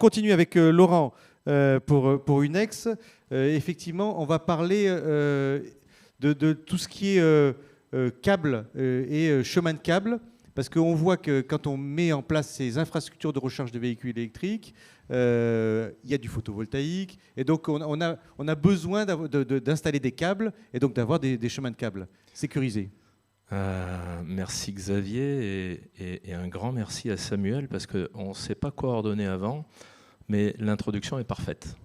continue avec Laurent pour Unex. Effectivement, on va parler de tout ce qui est câble et chemin de câble, parce qu'on voit que quand on met en place ces infrastructures de recharge de véhicules électriques, il y a du photovoltaïque, et donc on a besoin d'installer des câbles et donc d'avoir des chemins de câbles sécurisés. Merci Xavier et un grand merci à Samuel, parce qu'on ne s'est pas coordonné avant, mais l'introduction est parfaite.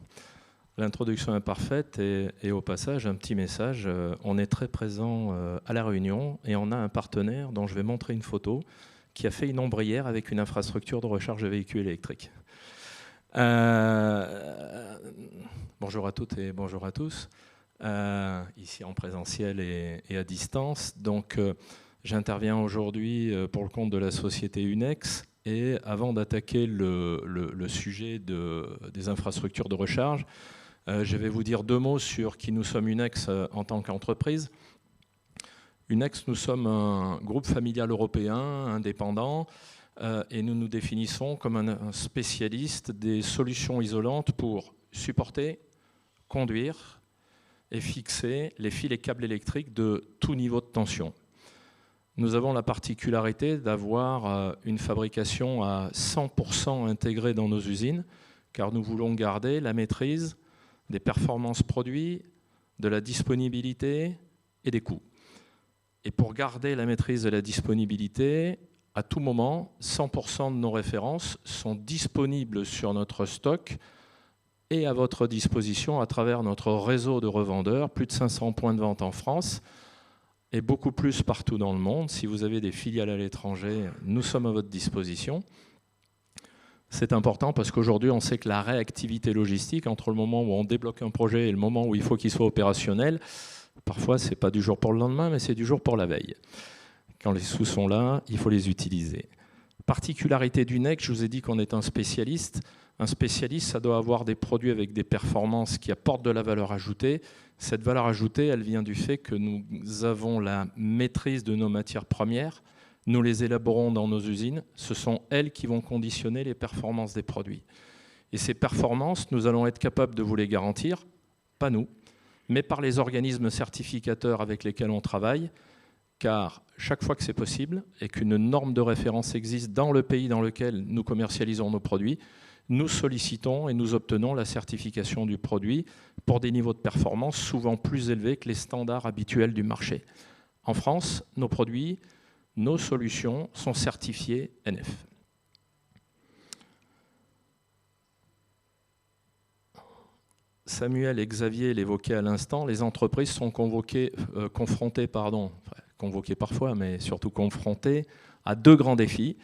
L'introduction est parfaite et au passage, un petit message, on est très présent à La Réunion et on a un partenaire dont je vais montrer une photo qui a fait une ombrière avec une infrastructure de recharge de véhicules électriques. Bonjour à toutes et bonjour à tous, ici en présentiel et à distance. Donc j'interviens aujourd'hui pour le compte de la société Unex. Et avant d'attaquer le sujet des infrastructures de recharge, je vais vous dire deux mots sur qui nous sommes Unex en tant qu'entreprise. Unex, nous sommes un groupe familial européen indépendant et nous nous définissons comme un spécialiste des solutions isolantes pour supporter, conduire et fixer les fils et câbles électriques de tout niveau de tension. Nous avons la particularité d'avoir une fabrication à 100% intégrée dans nos usines, car nous voulons garder la maîtrise des performances produits, de la disponibilité et des coûts. Et pour garder la maîtrise de la disponibilité, à tout moment, 100% de nos références sont disponibles sur notre stock et à votre disposition à travers notre réseau de revendeurs, plus de 500 points de vente en France, et beaucoup plus partout dans le monde. Si vous avez des filiales à l'étranger, nous sommes à votre disposition. C'est important parce qu'aujourd'hui, on sait que la réactivité logistique, entre le moment où on débloque un projet et le moment où il faut qu'il soit opérationnel, parfois, ce n'est pas du jour pour le lendemain, mais c'est du jour pour la veille. Quand les sous sont là, il faut les utiliser. Particularité d'Unex, je vous ai dit qu'on est un spécialiste. Un spécialiste, ça doit avoir des produits avec des performances qui apportent de la valeur ajoutée. Cette valeur ajoutée, elle vient du fait que nous avons la maîtrise de nos matières premières. Nous les élaborons dans nos usines. Ce sont elles qui vont conditionner les performances des produits. Et ces performances, nous allons être capables de vous les garantir, pas nous, mais par les organismes certificateurs avec lesquels on travaille, car chaque fois que c'est possible et qu'une norme de référence existe dans le pays dans lequel nous commercialisons nos produits, nous sollicitons et nous obtenons la certification du produit pour des niveaux de performance souvent plus élevés que les standards habituels du marché. En France, nos produits, nos solutions sont certifiées NF. Samuel et Xavier l'évoquaient à l'instant, les entreprises sont confrontées parfois, mais surtout confrontées à deux grands défis.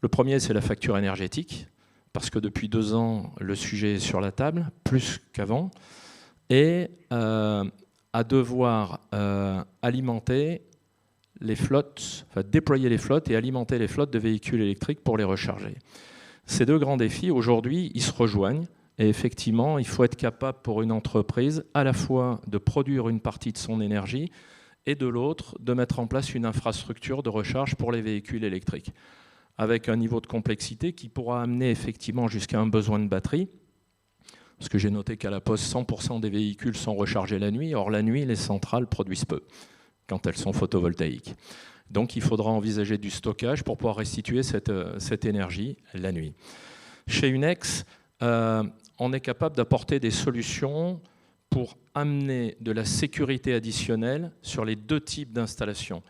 Le premier, c'est la facture énergétique, parce que depuis 2 ans, le sujet est sur la table, plus qu'avant, et à devoir alimenter les flottes, enfin déployer les flottes et alimenter les flottes de véhicules électriques pour les recharger. Ces deux grands défis, aujourd'hui, ils se rejoignent. Et effectivement, il faut être capable pour une entreprise à la fois de produire une partie de son énergie et de l'autre de mettre en place une infrastructure de recharge pour les véhicules électriques, avec un niveau de complexité qui pourra amener effectivement jusqu'à un besoin de batterie. Parce que j'ai noté qu'à la Poste, 100% des véhicules sont rechargés la nuit. Or, la nuit, les centrales produisent peu quand elles sont photovoltaïques. Donc, il faudra envisager du stockage pour pouvoir restituer cette énergie la nuit. Chez Unex, on est capable d'apporter des solutions pour amener de la sécurité additionnelle sur les deux types d'installations.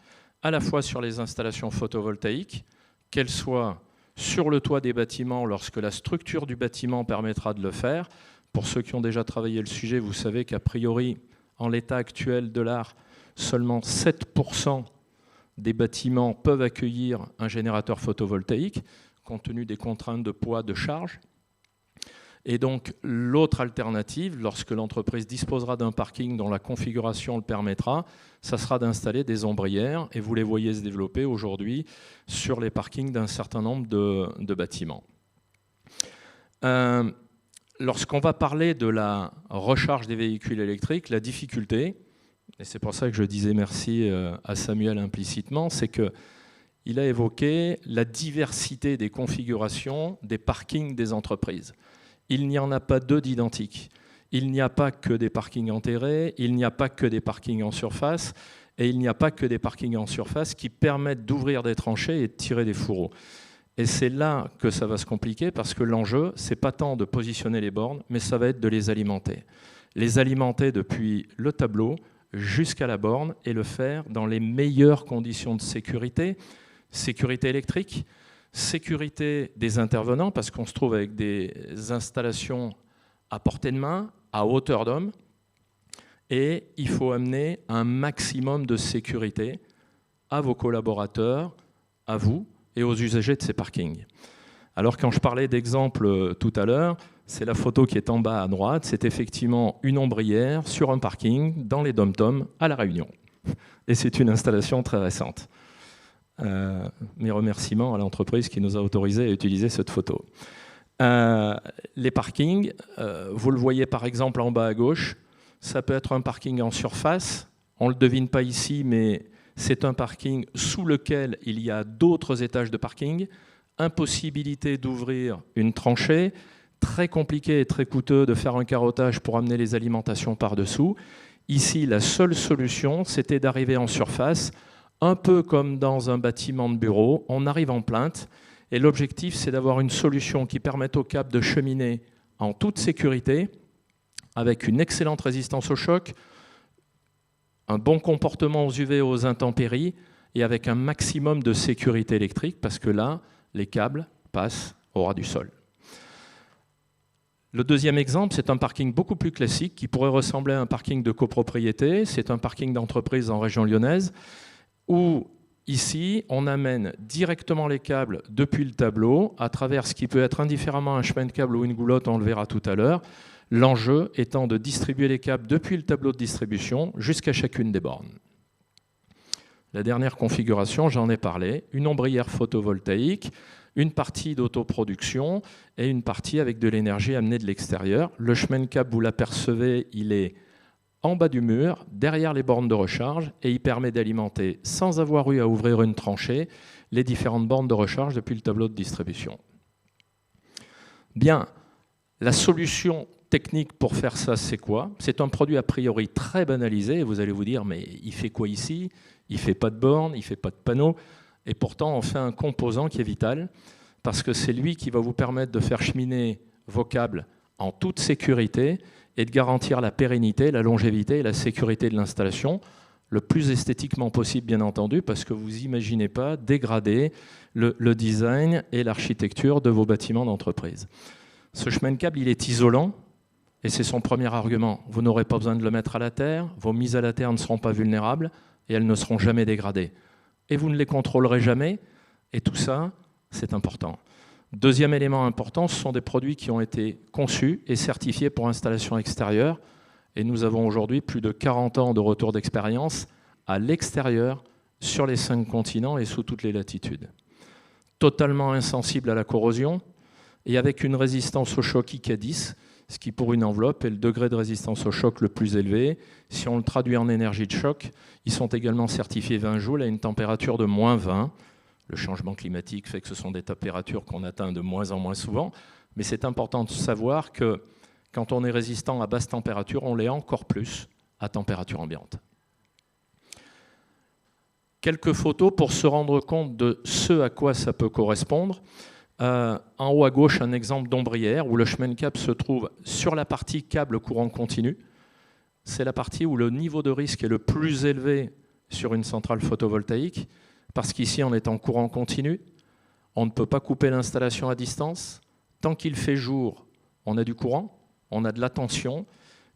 À la fois sur les installations photovoltaïques, qu'elles soient sur le toit des bâtiments lorsque la structure du bâtiment permettra de le faire. Pour ceux qui ont déjà travaillé le sujet, vous savez qu'a priori, en l'état actuel de l'art, seulement 7% des bâtiments peuvent accueillir un générateur photovoltaïque, compte tenu des contraintes de poids, de charge. Et donc, l'autre alternative, lorsque l'entreprise disposera d'un parking dont la configuration le permettra, ça sera d'installer des ombrières, et vous les voyez se développer aujourd'hui sur les parkings d'un certain nombre de bâtiments. Lorsqu'on va parler de la recharge des véhicules électriques, la difficulté, et c'est pour ça que je disais merci à Samuel implicitement, c'est qu'il a évoqué la diversité des configurations des parkings des entreprises. il n'y en a pas deux d'identiques. Il n'y a pas que des parkings enterrés, il n'y a pas que des parkings en surface, et il n'y a pas que des parkings en surface qui permettent d'ouvrir des tranchées et de tirer des fourreaux. Et c'est là que ça va se compliquer, parce que l'enjeu, ce n'est pas tant de positionner les bornes, mais ça va être de les alimenter. Les alimenter depuis le tableau jusqu'à la borne et le faire dans les meilleures conditions de sécurité. Sécurité électrique, sécurité des intervenants, parce qu'on se trouve avec des installations à portée de main, à hauteur d'homme, et il faut amener un maximum de sécurité à vos collaborateurs, à vous et aux usagers de ces parkings. Alors quand je parlais d'exemple tout à l'heure, c'est la photo qui est en bas à droite, c'est effectivement une ombrière sur un parking dans les dom-toms à La Réunion. Et c'est une installation très récente. Mes remerciements à l'entreprise qui nous a autorisé à utiliser cette photo. Les parkings, vous le voyez par exemple en bas à gauche, ça peut être un parking en surface, on ne le devine pas ici, mais c'est un parking sous lequel il y a d'autres étages de parking, impossibilité d'ouvrir une tranchée, très compliqué et très coûteux de faire un carottage pour amener les alimentations par-dessous. Ici, la seule solution, c'était d'arriver en surface, un peu comme dans un bâtiment de bureau, on arrive en plainte, et l'objectif, c'est d'avoir une solution qui permette au câble de cheminer en toute sécurité, avec une excellente résistance au choc, un bon comportement aux UV et aux intempéries, et avec un maximum de sécurité électrique, parce que là, les câbles passent au ras du sol. Le deuxième exemple, c'est un parking beaucoup plus classique, qui pourrait ressembler à un parking de copropriété. C'est un parking d'entreprise en région lyonnaise, où ici, on amène directement les câbles depuis le tableau, à travers ce qui peut être indifféremment un chemin de câble ou une goulotte, on le verra tout à l'heure. L'enjeu étant de distribuer les câbles depuis le tableau de distribution jusqu'à chacune des bornes. La dernière configuration, j'en ai parlé, une ombrière photovoltaïque, une partie d'autoproduction et une partie avec de l'énergie amenée de l'extérieur. Le chemin de câble, vous l'apercevez, il est en bas du mur, derrière les bornes de recharge, et il permet d'alimenter, sans avoir eu à ouvrir une tranchée, les différentes bornes de recharge depuis le tableau de distribution. Bien, la solution technique pour faire ça, c'est quoi? C'est un produit a priori très banalisé, et vous allez vous dire, mais il fait quoi ici? Il ne fait pas de borne, il ne fait pas de panneau, et pourtant on fait un composant qui est vital, parce que c'est lui qui va vous permettre de faire cheminer vos câbles en toute sécurité, et de garantir la pérennité, la longévité et la sécurité de l'installation, le plus esthétiquement possible bien entendu, parce que vous n'imaginez pas dégrader le design et l'architecture de vos bâtiments d'entreprise. Ce chemin de câble, il est isolant, et c'est son premier argument. Vous n'aurez pas besoin de le mettre à la terre, vos mises à la terre ne seront pas vulnérables, et elles ne seront jamais dégradées. Et vous ne les contrôlerez jamais, et tout ça, c'est important. Deuxième élément important, ce sont des produits qui ont été conçus et certifiés pour installation extérieure, et nous avons aujourd'hui plus de 40 ans de retour d'expérience à l'extérieur, sur les 5 continents et sous toutes les latitudes. Totalement insensible à la corrosion, et avec une résistance au choc IK 10, ce qui pour une enveloppe est le degré de résistance au choc le plus élevé. Si on le traduit en énergie de choc, ils sont également certifiés 20 joules à une température de moins 20. Le changement climatique fait que ce sont des températures qu'on atteint de moins en moins souvent, mais c'est important de savoir que quand on est résistant à basse température, on l'est encore plus à température ambiante. Quelques photos pour se rendre compte de ce à quoi ça peut correspondre. En haut à gauche, un exemple d'ombrière où le chemin de câble se trouve sur la partie câble courant continu. C'est la partie où le niveau de risque est le plus élevé sur une centrale photovoltaïque, parce qu'ici, on est en courant continu, on ne peut pas couper l'installation à distance. Tant qu'il fait jour, on a du courant, on a de la tension,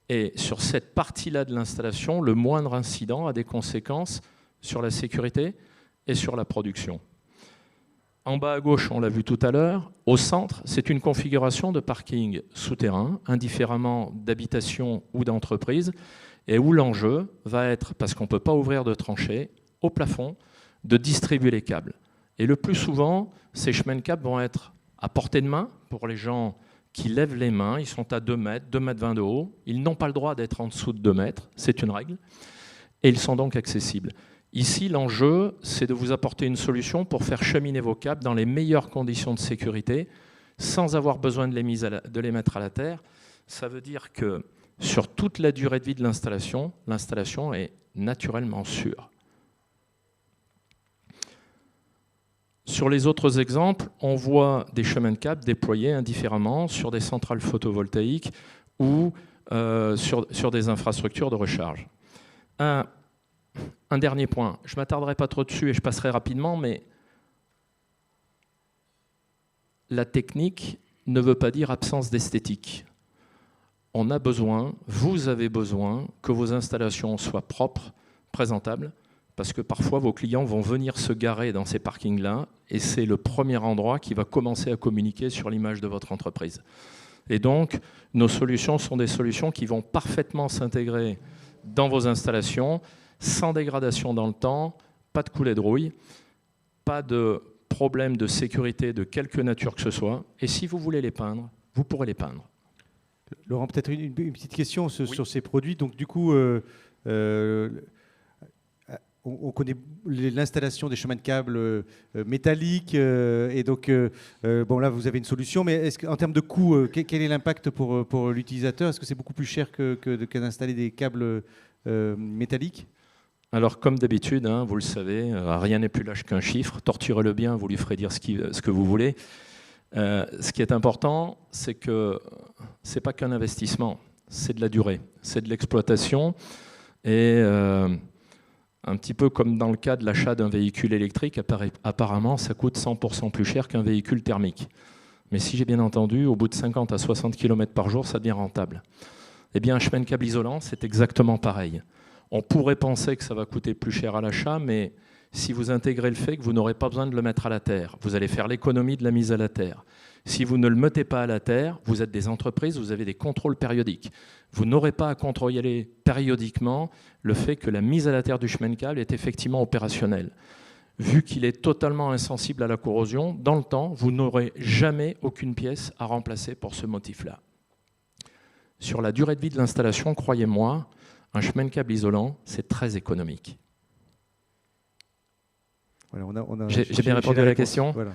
et sur cette partie-là de l'installation, le moindre incident a des conséquences sur la sécurité et sur la production. En bas à gauche, on l'a vu tout à l'heure, au centre, c'est une configuration de parking souterrain, indifféremment d'habitation ou d'entreprise, et où l'enjeu va être, parce qu'on ne peut pas ouvrir de tranchée, au plafond, de distribuer les câbles. Et le plus souvent, ces chemins de câbles vont être à portée de main pour les gens qui lèvent les mains, ils sont à 2 mètres, 2,20 mètres de haut, ils n'ont pas le droit d'être en dessous de 2 mètres, c'est une règle, et ils sont donc accessibles. Ici, l'enjeu, c'est de vous apporter une solution pour faire cheminer vos câbles dans les meilleures conditions de sécurité, sans avoir besoin de les mettre à la terre, ça veut dire que sur toute la durée de vie de l'installation, l'installation est naturellement sûre. Sur les autres exemples, on voit des chemins de câbles déployés indifféremment sur des centrales photovoltaïques ou sur des infrastructures de recharge. Un dernier point, je ne m'attarderai pas trop dessus et je passerai rapidement, mais la technique ne veut pas dire absence d'esthétique. On a besoin, vous avez besoin que vos installations soient propres, présentables, parce que parfois vos clients vont venir se garer dans ces parkings-là et c'est le premier endroit qui va commencer à communiquer sur l'image de votre entreprise. Et donc, nos solutions sont des solutions qui vont parfaitement s'intégrer dans vos installations, sans dégradation dans le temps, pas de coulée de rouille, pas de problème de sécurité de quelque nature que ce soit. Et si vous voulez les peindre, vous pourrez les peindre. Laurent, peut-être une petite question sur ces produits. Donc, du coup, on connaît l'installation des chemins de câbles métalliques. Et donc, bon, là, vous avez une solution. Mais en termes de coût, quel est l'impact pour l'utilisateur? Est-ce que c'est beaucoup plus cher que d'installer des câbles métalliques? Alors, comme d'habitude, hein, vous le savez, rien n'est plus lâche qu'un chiffre. Torturez-le bien, vous lui ferez dire ce que vous voulez. Ce qui est important, c'est que ce n'est pas qu'un investissement, c'est de la durée, c'est de l'exploitation. Et un petit peu comme dans le cas de l'achat d'un véhicule électrique, apparemment, ça coûte 100% plus cher qu'un véhicule thermique. Mais si j'ai bien entendu, au bout de 50 à 60 km par jour, ça devient rentable. Eh bien, un chemin de câble isolant, c'est exactement pareil. On pourrait penser que ça va coûter plus cher à l'achat, mais si vous intégrez le fait que vous n'aurez pas besoin de le mettre à la terre, vous allez faire l'économie de la mise à la terre. Si vous ne le mettez pas à la terre, vous êtes des entreprises, vous avez des contrôles périodiques. Vous n'aurez pas à contrôler périodiquement le fait que la mise à la terre du chemin de câble est effectivement opérationnelle. Vu qu'il est totalement insensible à la corrosion, dans le temps, vous n'aurez jamais aucune pièce à remplacer pour ce motif-là. Sur la durée de vie de l'installation, croyez-moi, un chemin de câble isolant, c'est très économique. Voilà, j'ai bien répondu à la question. Voilà.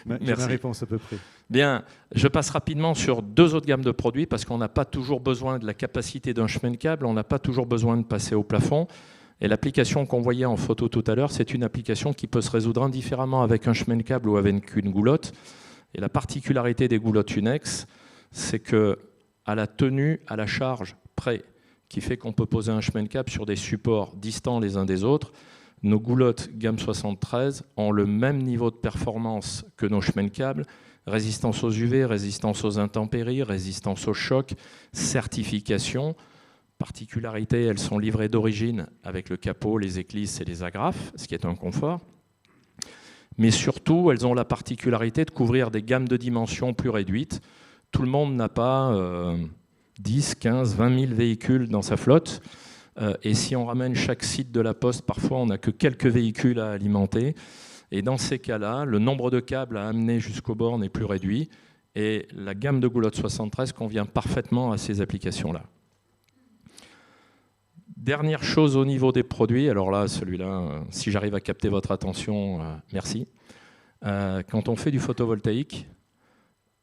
Merci. J'ai ma réponse à peu près. Bien, je passe rapidement sur deux autres gammes de produits parce qu'on n'a pas toujours besoin de la capacité d'un chemin de câble, on n'a pas toujours besoin de passer au plafond. Et l'application qu'on voyait en photo tout à l'heure, c'est une application qui peut se résoudre indifféremment avec un chemin de câble ou avec une goulotte. Et la particularité des goulottes Unex, c'est qu'à la tenue, à la charge près, qui fait qu'on peut poser un chemin de câble sur des supports distants les uns des autres, nos goulottes gamme 73 ont le même niveau de performance que nos chemins de câble, résistance aux UV, résistance aux intempéries, résistance aux chocs, certification. Particularité, elles sont livrées d'origine avec le capot, les éclisses et les agrafes, ce qui est un confort. Mais surtout, elles ont la particularité de couvrir des gammes de dimensions plus réduites. Tout le monde n'a pas 10, 15, 20 000 véhicules dans sa flotte. Et si on ramène chaque site de la Poste, parfois on n'a que quelques véhicules à alimenter. Et dans ces cas-là, le nombre de câbles à amener jusqu'au bornes est plus réduit. Et la gamme de goulottes 73 convient parfaitement à ces applications-là. Dernière chose au niveau des produits. Alors là, celui-là, si j'arrive à capter votre attention, merci. Quand on fait du photovoltaïque,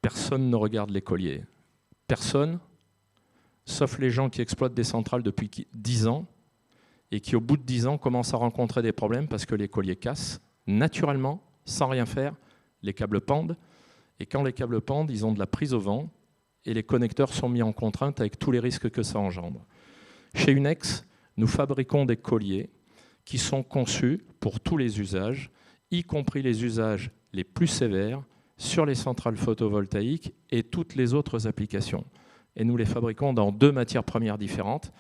personne ne regarde les colliers. Personne, sauf les gens qui exploitent des centrales depuis 10 ans et qui, au bout de 10 ans, commencent à rencontrer des problèmes parce que les colliers cassent. Naturellement, sans rien faire, les câbles pendent. Et quand les câbles pendent, ils ont de la prise au vent et les connecteurs sont mis en contrainte avec tous les risques que ça engendre. Chez Unex, nous fabriquons des colliers qui sont conçus pour tous les usages, y compris les usages les plus sévères sur les centrales photovoltaïques et toutes les autres applications. Et nous les fabriquons dans 2 matières premières différentes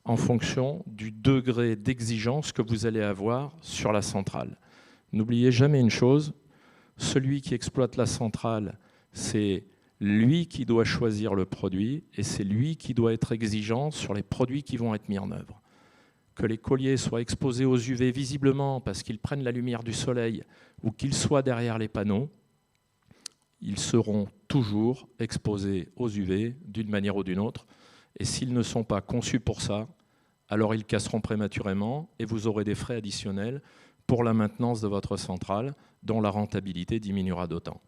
en fonction du degré d'exigence que vous allez avoir sur la centrale. N'oubliez jamais une chose, celui qui exploite la centrale, c'est lui qui doit choisir le produit et c'est lui qui doit être exigeant sur les produits qui vont être mis en œuvre. Que les colliers soient exposés aux UV visiblement parce qu'ils prennent la lumière du soleil ou qu'ils soient derrière les panneaux, ils seront toujours exposés aux UV d'une manière ou d'une autre. Et s'ils ne sont pas conçus pour ça, alors ils casseront prématurément et vous aurez des frais additionnels pour la maintenance de votre centrale dont la rentabilité diminuera d'autant.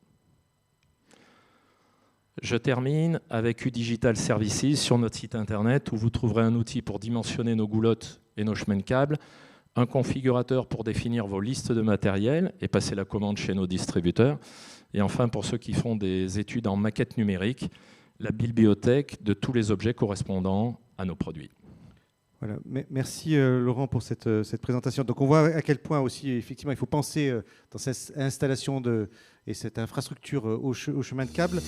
Je termine avec U-Digital Services sur notre site internet où vous trouverez un outil pour dimensionner nos goulottes et nos chemins de câbles, un configurateur pour définir vos listes de matériel et passer la commande chez nos distributeurs. Et enfin, pour ceux qui font des études en maquette numérique, la bibliothèque de tous les objets correspondant à nos produits. Voilà. Merci Laurent pour cette présentation. Donc on voit à quel point aussi, effectivement, il faut penser dans cette installation et cette infrastructure au chemin de câble.